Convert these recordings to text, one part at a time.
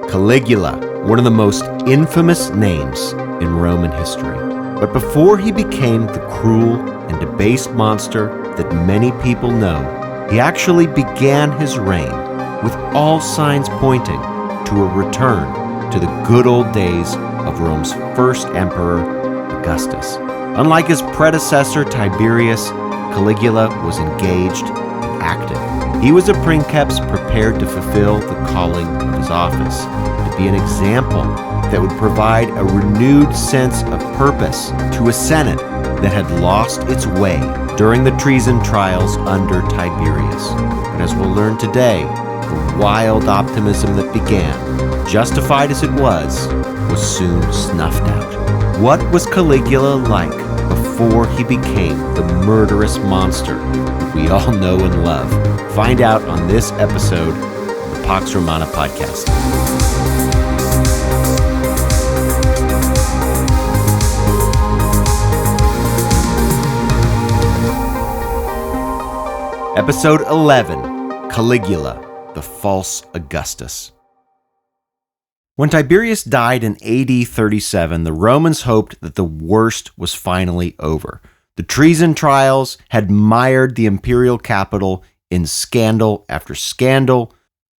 Caligula, one of the most infamous names in Roman history. But before he became the cruel and debased monster that many people know, he actually began his reign with all signs pointing to a return to the good old days of Rome's first emperor, Augustus. Unlike his predecessor, Tiberius, Caligula was engaged and active. He was a princeps prepared to fulfill the calling of his office, to be an example that would provide a renewed sense of purpose to a Senate that had lost its way during the treason trials under Tiberius. But as we'll learn today, the wild optimism that began, justified as it was soon snuffed out. What was Caligula like before he became the murderous monster we all know and love? Find out on this episode of the Pax Romana podcast. Episode 11, Caligula, the false Augustus. When Tiberius died in AD 37, the Romans hoped that the worst was finally over. The treason trials had mired the imperial capital in scandal after scandal.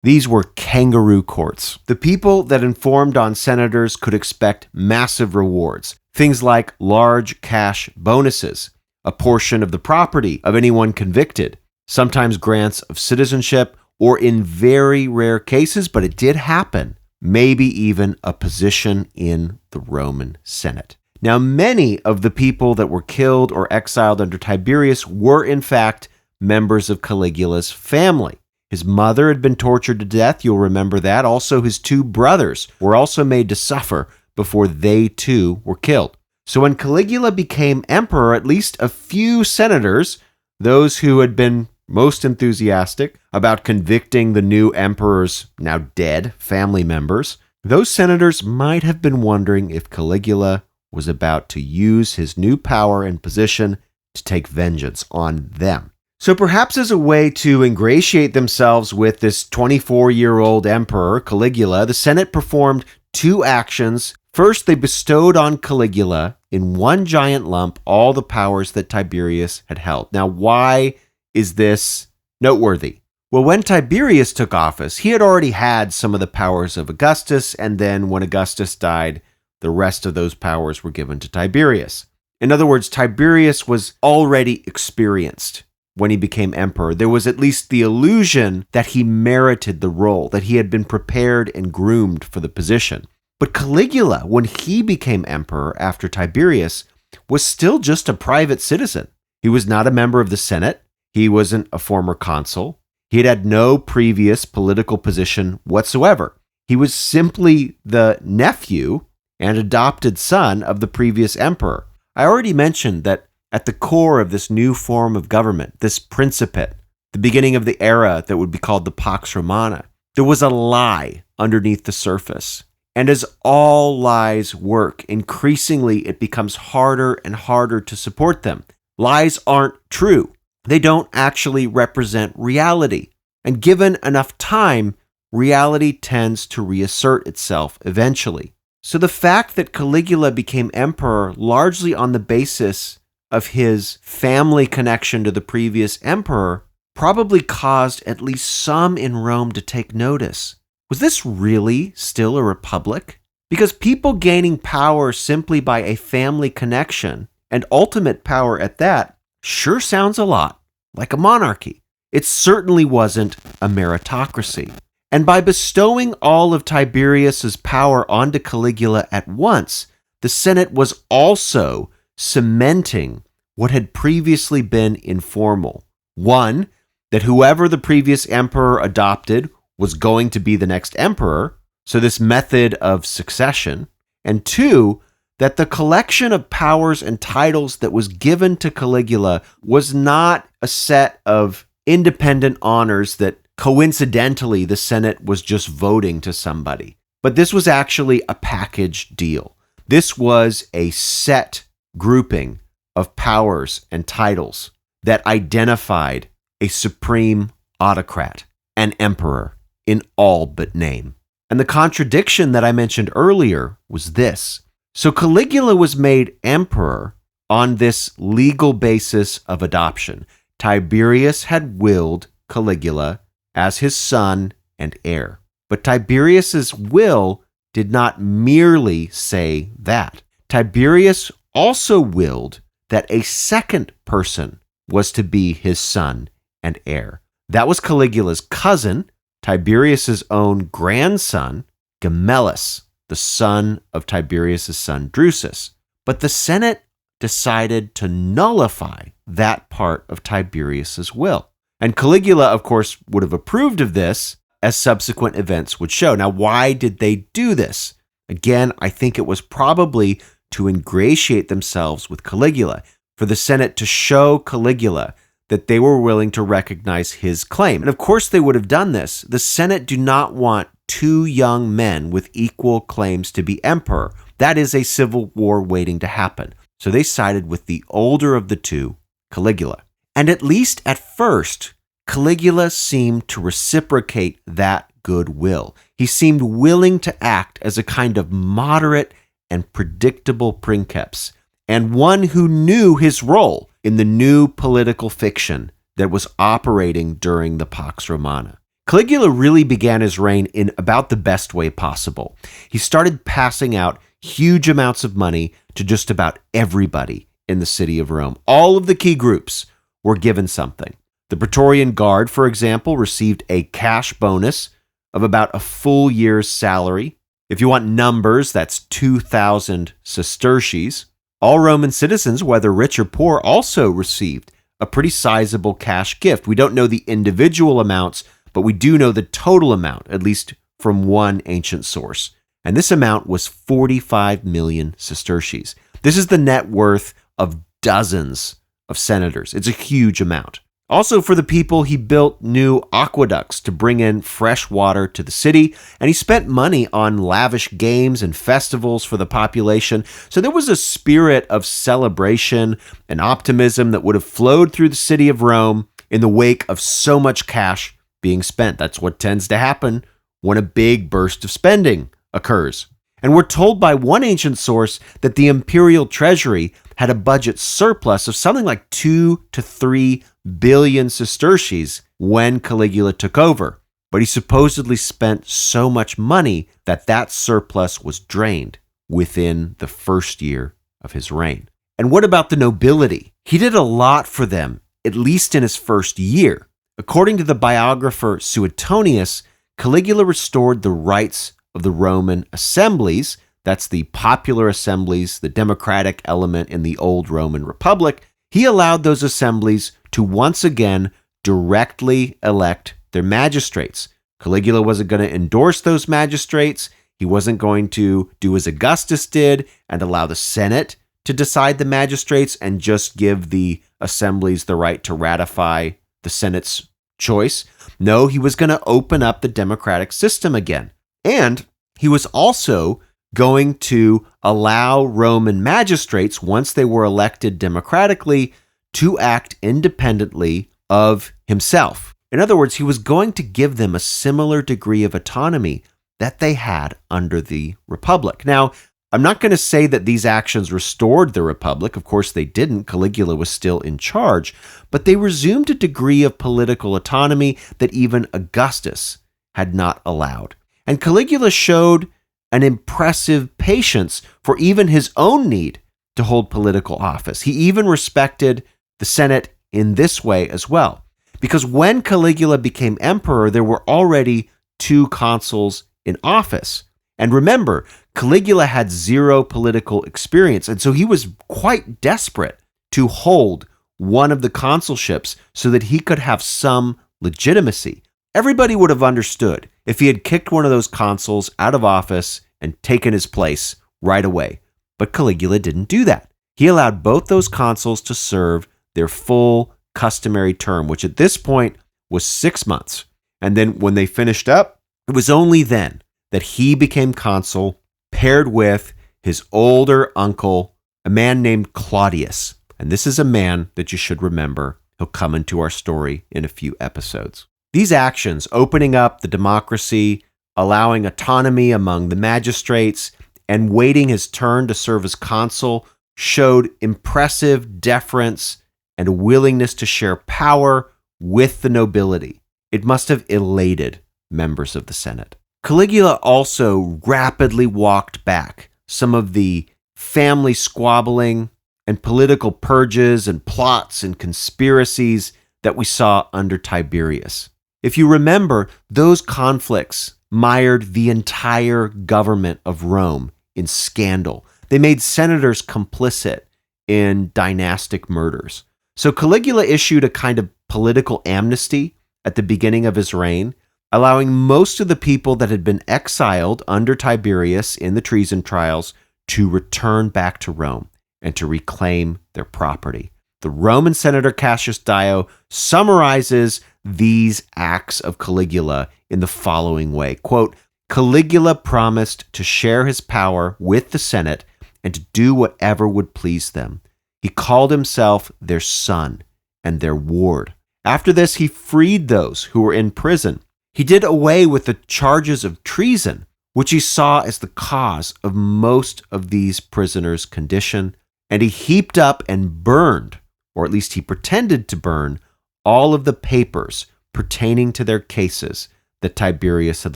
These were kangaroo courts. The people that informed on senators could expect massive rewards, things like large cash bonuses, a portion of the property of anyone convicted, sometimes grants of citizenship, or in very rare cases, but it did happen, maybe even a position in the Roman Senate. Now, many of the people that were killed or exiled under Tiberius were, in fact, members of Caligula's family. His mother had been tortured to death, you'll remember that. Also, his two brothers were also made to suffer before they too were killed. So when Caligula became emperor, at least a few senators, those who had been most enthusiastic about convicting the new emperor's now dead family members, those senators might have been wondering if Caligula was about to use his new power and position to take vengeance on them. So perhaps as a way to ingratiate themselves with this 24-year-old emperor, Caligula, the Senate performed two actions. First, they bestowed on Caligula in one giant lump all the powers that Tiberius had held. Now, why is this noteworthy? Well, when Tiberius took office, he had already had some of the powers of Augustus, and then when Augustus died, the rest of those powers were given to Tiberius. In other words, Tiberius was already experienced when he became emperor. There was at least the illusion that he merited the role, that he had been prepared and groomed for the position. But Caligula, when he became emperor after Tiberius, was still just a private citizen. He was not a member of the Senate. He wasn't a former consul. He had had no previous political position whatsoever. He was simply the nephew and adopted son of the previous emperor. I already mentioned that at the core of this new form of government, this principate, the beginning of the era that would be called the Pax Romana, there was a lie underneath the surface. And as all lies work, increasingly it becomes harder and harder to support them. Lies aren't true. They don't actually represent reality. And given enough time, reality tends to reassert itself eventually. So the fact that Caligula became emperor largely on the basis of his family connection to the previous emperor probably caused at least some in Rome to take notice. Was this really still a republic? Because people gaining power simply by a family connection, and ultimate power at that, sure sounds a lot like a monarchy. It certainly wasn't a meritocracy. And by bestowing all of Tiberius's power onto Caligula at once, the Senate was also cementing what had previously been informal. One, that whoever the previous emperor adopted was going to be the next emperor, so this method of succession. And two, that the collection of powers and titles that was given to Caligula was not a set of independent honors that coincidentally the Senate was just voting to somebody. But this was actually a package deal. This was a set grouping of powers and titles that identified a supreme autocrat, an emperor, in all but name. And the contradiction that I mentioned earlier was this. So Caligula was made emperor on this legal basis of adoption. Tiberius had willed Caligula as his son and heir. But Tiberius's will did not merely say that. Tiberius also willed that a second person was to be his son and heir. That was Caligula's cousin, Tiberius's own grandson, Gemellus, the son of Tiberius's son Drusus. But the Senate decided to nullify that part of Tiberius's will. And Caligula, of course, would have approved of this, as subsequent events would show. Now, why did they do this? Again, I think it was probably to ingratiate themselves with Caligula, for the Senate to show Caligula that they were willing to recognize his claim. And of course they would have done this. The Senate do not want two young men with equal claims to be emperor. That is a civil war waiting to happen. So they sided with the older of the two, Caligula. And at least at first, Caligula seemed to reciprocate that goodwill. He seemed willing to act as a kind of moderate and predictable princeps, and one who knew his role in the new political fiction that was operating during the Pax Romana. Caligula really began his reign in about the best way possible. He started passing out huge amounts of money to just about everybody in the city of Rome. All of the key groups were given something. The Praetorian Guard, for example, received a cash bonus of about a full year's salary. If you want numbers, that's 2,000 sesterces. All Roman citizens, whether rich or poor, also received a pretty sizable cash gift. We don't know the individual amounts, but we do know the total amount, at least from one ancient source. And this amount was 45 million sesterces. This is the net worth of dozens of senators. It's a huge amount. Also, for the people, he built new aqueducts to bring in fresh water to the city, and he spent money on lavish games and festivals for the population. So there was a spirit of celebration and optimism that would have flowed through the city of Rome in the wake of so much cash being spent. That's what tends to happen when a big burst of spending occurs. And we're told by one ancient source that the imperial treasury had a budget surplus of something like 2 to 3 billion sesterces when Caligula took over. But he supposedly spent so much money that that surplus was drained within the first year of his reign. And what about the nobility? He did a lot for them, at least in his first year. According to the biographer Suetonius, Caligula restored the rights of the Roman assemblies. That's the popular assemblies, the democratic element in the old Roman Republic. He allowed those assemblies to once again directly elect their magistrates. Caligula wasn't going to endorse those magistrates. He wasn't going to do as Augustus did and allow the Senate to decide the magistrates and just give the assemblies the right to ratify the Senate's choice. No, he was going to open up the democratic system again. And he was also going to allow Roman magistrates, once they were elected democratically, to act independently of himself. In other words, he was going to give them a similar degree of autonomy that they had under the Republic. Now, I'm not going to say that these actions restored the Republic. Of course, they didn't. Caligula was still in charge, but they resumed a degree of political autonomy that even Augustus had not allowed. And Caligula showed an impressive patience for even his own need to hold political office. He even respected the Senate in this way as well. Because when Caligula became emperor, there were already 2 consuls in office. And remember, Caligula had 0 political experience, and so he was quite desperate to hold one of the consulships so that he could have some legitimacy. Everybody would have understood if he had kicked one of those consuls out of office and taken his place right away. But Caligula didn't do that. He allowed both those consuls to serve their full customary term, which at this point was 6 months. And then when they finished up, it was only then that he became consul, paired with his older uncle, a man named Claudius. And this is a man that you should remember. He'll come into our story in a few episodes. These actions, opening up the democracy, allowing autonomy among the magistrates, and waiting his turn to serve as consul, showed impressive deference and a willingness to share power with the nobility. It must have elated members of the Senate. Caligula also rapidly walked back some of the family squabbling and political purges and plots and conspiracies that we saw under Tiberius. If you remember, those conflicts mired the entire government of Rome in scandal. They made senators complicit in dynastic murders. So Caligula issued a kind of political amnesty at the beginning of his reign, allowing most of the people that had been exiled under Tiberius in the treason trials to return back to Rome and to reclaim their property. The Roman senator Cassius Dio summarizes these acts of Caligula in the following way, quote, Caligula promised to share his power with the Senate and to do whatever would please them. He called himself their son and their ward. After this, he freed those who were in prison. He did away with the charges of treason, which he saw as the cause of most of these prisoners' condition, and he heaped up and burned, or at least he pretended to burn, all of the papers pertaining to their cases that Tiberius had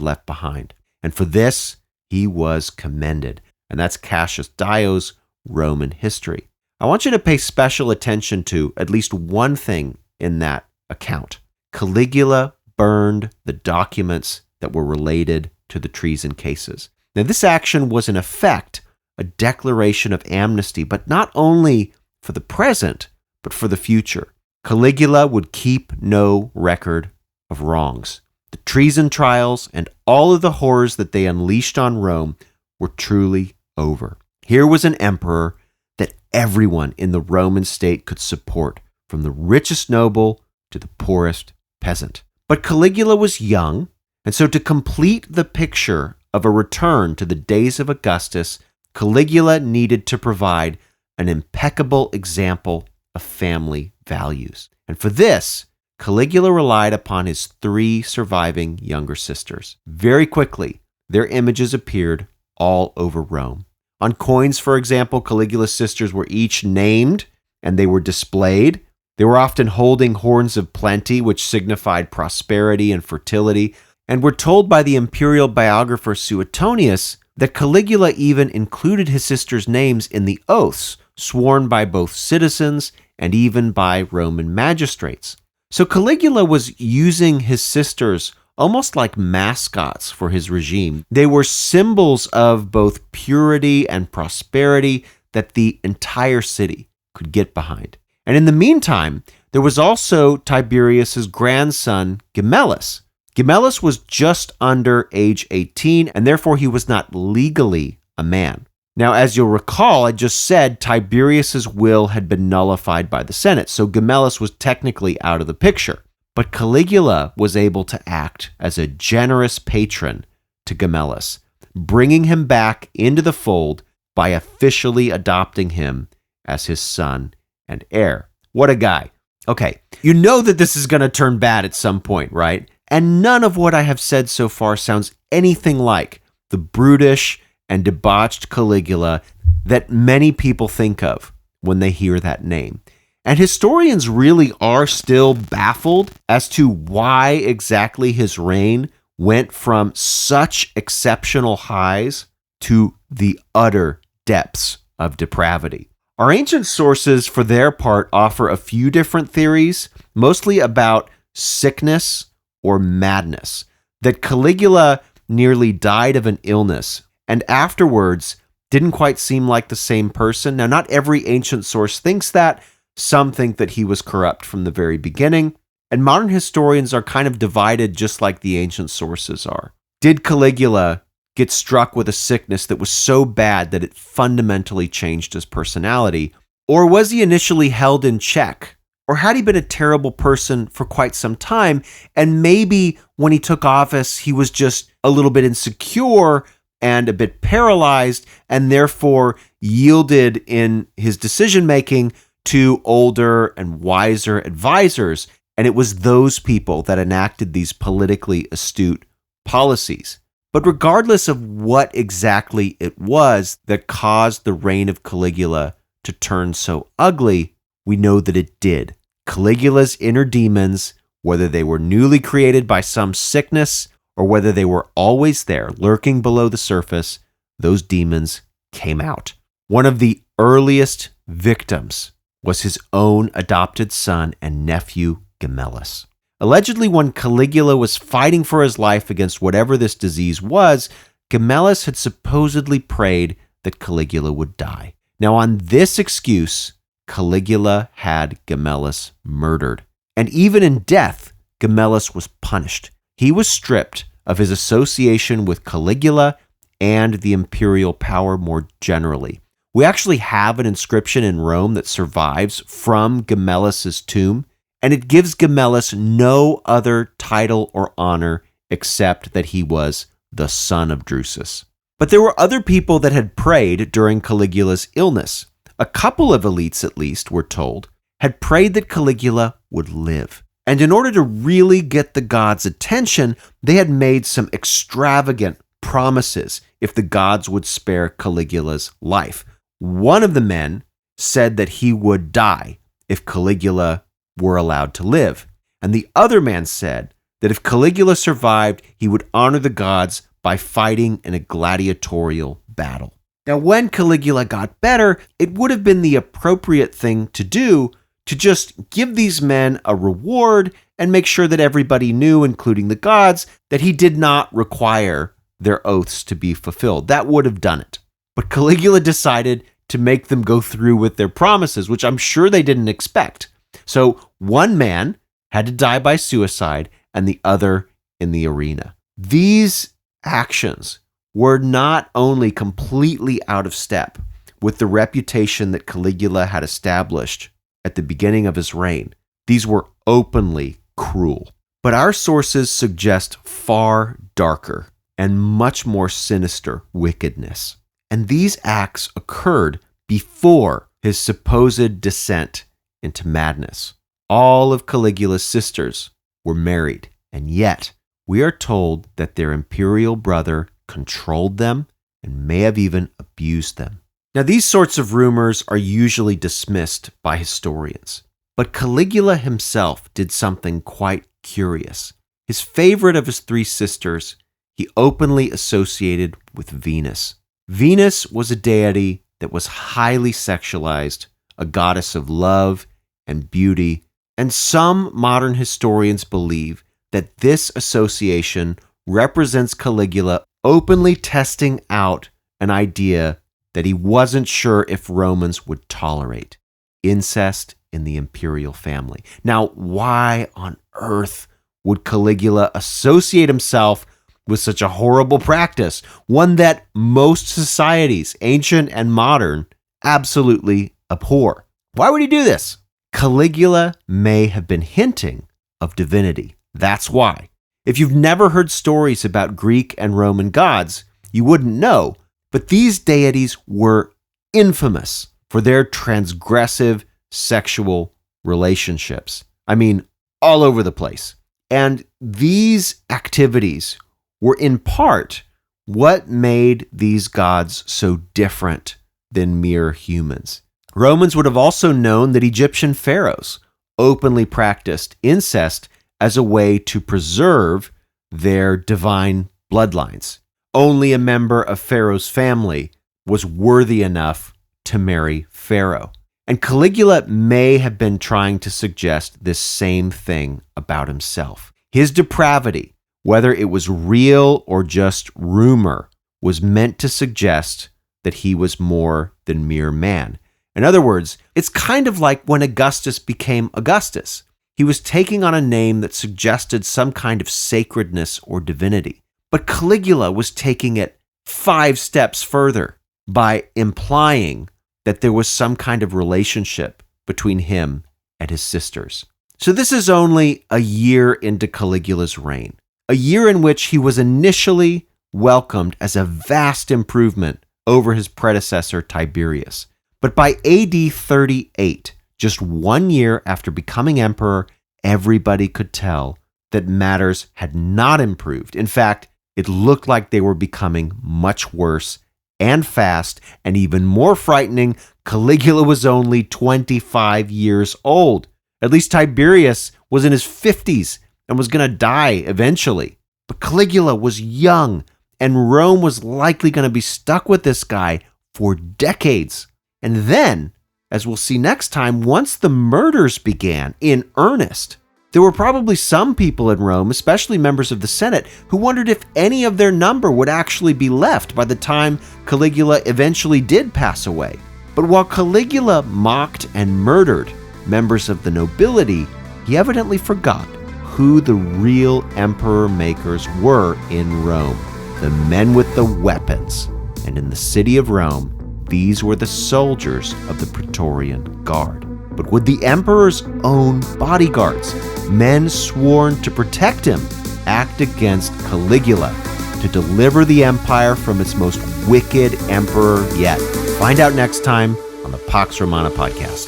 left behind. And for this, he was commended. And that's Cassius Dio's Roman history. I want you to pay special attention to at least one thing in that account. Caligula burned the documents that were related to the treason cases. Now, this action was in effect a declaration of amnesty, but not only for the present, but for the future. Caligula would keep no record of wrongs. The treason trials and all of the horrors that they unleashed on Rome were truly over. Here was an emperor that everyone in the Roman state could support, from the richest noble to the poorest peasant. But Caligula was young, and so to complete the picture of a return to the days of Augustus, Caligula needed to provide an impeccable example of family values. And for this, Caligula relied upon his 3 surviving younger sisters. Very quickly, their images appeared all over Rome. On coins, for example, Caligula's sisters were each named and they were displayed. They were often holding horns of plenty, which signified prosperity and fertility, and were told by the imperial biographer Suetonius that Caligula even included his sisters' names in the oaths sworn by both citizens and even by Roman magistrates. So Caligula was using his sisters almost like mascots for his regime. They were symbols of both purity and prosperity that the entire city could get behind. And in the meantime, there was also Tiberius's grandson, Gemellus. Gemellus was just under age 18, and therefore he was not legally a man. Now, as you'll recall, I just said Tiberius's will had been nullified by the Senate, so Gemellus was technically out of the picture. But Caligula was able to act as a generous patron to Gemellus, bringing him back into the fold by officially adopting him as his son and heir. What a guy. Okay, you know that this is going to turn bad at some point, right? And none of what I have said so far sounds anything like the brutish and debauched Caligula that many people think of when they hear that name. And historians really are still baffled as to why exactly his reign went from such exceptional highs to the utter depths of depravity. Our ancient sources, for their part, offer a few different theories, mostly about sickness or madness, that Caligula nearly died of an illness and afterwards didn't quite seem like the same person. Now, not every ancient source thinks that. Some think that he was corrupt from the very beginning, and modern historians are kind of divided just like the ancient sources are. Did Caligula get struck with a sickness that was so bad that it fundamentally changed his personality? Or was he initially held in check? Or had he been a terrible person for quite some time, and maybe when he took office, he was just a little bit insecure and a bit paralyzed, and therefore yielded in his decision-making to older and wiser advisors, and it was those people that enacted these politically astute policies. But regardless of what exactly it was that caused the reign of Caligula to turn so ugly, we know that it did. Caligula's inner demons, whether they were newly created by some sickness or whether they were always there, lurking below the surface, those demons came out. One of the earliest victims was his own adopted son and nephew, Gemellus. Allegedly, when Caligula was fighting for his life against whatever this disease was, Gemellus had supposedly prayed that Caligula would die. Now, on this excuse, Caligula had Gemellus murdered. And even in death, Gemellus was punished. He was stripped of his association with Caligula and the imperial power more generally. We actually have an inscription in Rome that survives from Gemellus' tomb, and it gives Gemellus no other title or honor except that he was the son of Drusus. But there were other people that had prayed during Caligula's illness. A couple of elites, at least, we're told, had prayed that Caligula would live. And in order to really get the gods' attention, they had made some extravagant promises if the gods would spare Caligula's life. One of the men said that he would die if Caligula were allowed to live. And the other man said that if Caligula survived, he would honor the gods by fighting in a gladiatorial battle. Now, when Caligula got better, it would have been the appropriate thing to do to just give these men a reward and make sure that everybody knew, including the gods, that he did not require their oaths to be fulfilled. That would have done it. But Caligula decided to make them go through with their promises, which I'm sure they didn't expect. So one man had to die by suicide and the other in the arena. These actions were not only completely out of step with the reputation that Caligula had established at the beginning of his reign, these were openly cruel. But our sources suggest far darker and much more sinister wickedness. And these acts occurred before his supposed descent into madness. All of Caligula's sisters were married, and yet we are told that their imperial brother controlled them and may have even abused them. Now, these sorts of rumors are usually dismissed by historians, but Caligula himself did something quite curious. His favorite of his three sisters, he openly associated with Venus. Venus was a deity that was highly sexualized, a goddess of love and beauty, and some modern historians believe that this association represents Caligula openly testing out an idea that he wasn't sure if Romans would tolerate: incest in the imperial family. Now, why on earth would Caligula associate himself with such a horrible practice, one that most societies, ancient and modern, absolutely abhor? Why would he do this? Caligula may have been hinting of divinity. That's why. If you've never heard stories about Greek and Roman gods, you wouldn't know, but these deities were infamous for their transgressive sexual relationships. I mean, all over the place. And these activities were in part what made these gods so different than mere humans. Romans would have also known that Egyptian pharaohs openly practiced incest as a way to preserve their divine bloodlines. Only a member of Pharaoh's family was worthy enough to marry Pharaoh. And Caligula may have been trying to suggest this same thing about himself. His depravity, whether it was real or just rumor, was meant to suggest that he was more than mere man. In other words, it's kind of like when Augustus became Augustus. He was taking on a name that suggested some kind of sacredness or divinity. But Caligula was taking it 5 steps further by implying that there was some kind of relationship between him and his sisters. So this is only a year into Caligula's reign, a year in which he was initially welcomed as a vast improvement over his predecessor Tiberius. But by AD 38, just 1 year after becoming emperor, everybody could tell that matters had not improved. In fact, It looked like they were becoming much worse and fast, and even more frightening, Caligula was only 25 years old. At least Tiberius was in his 50s and was going to die eventually. But Caligula was young, and Rome was likely going to be stuck with this guy for decades. And then, as we'll see next time, once the murders began in earnest, there were probably some people in Rome, especially members of the Senate, who wondered if any of their number would actually be left by the time Caligula eventually did pass away. But while Caligula mocked and murdered members of the nobility, he evidently forgot who the real emperor makers were in Rome, the men with the weapons. And in the city of Rome, these were the soldiers of the Praetorian Guard. But would the emperor's own bodyguards, men sworn to protect him, act against Caligula to deliver the empire from its most wicked emperor yet? Find out next time on the Pax Romana podcast.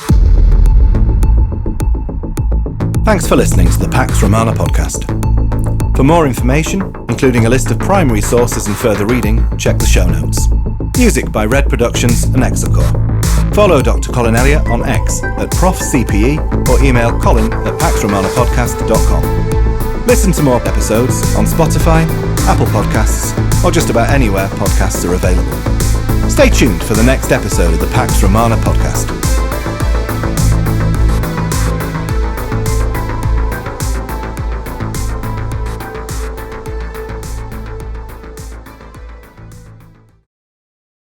Thanks for listening to the Pax Romana podcast. For more information, including a list of primary sources and further reading, check the show notes. Music by Red Productions and Exocore. Follow Dr. Colin Elliott on X at ProfCPE or email colin@paxromanapodcast.com. Listen to more episodes on Spotify, Apple Podcasts, or just about anywhere podcasts are available. Stay tuned for the next episode of the Pax Romana podcast.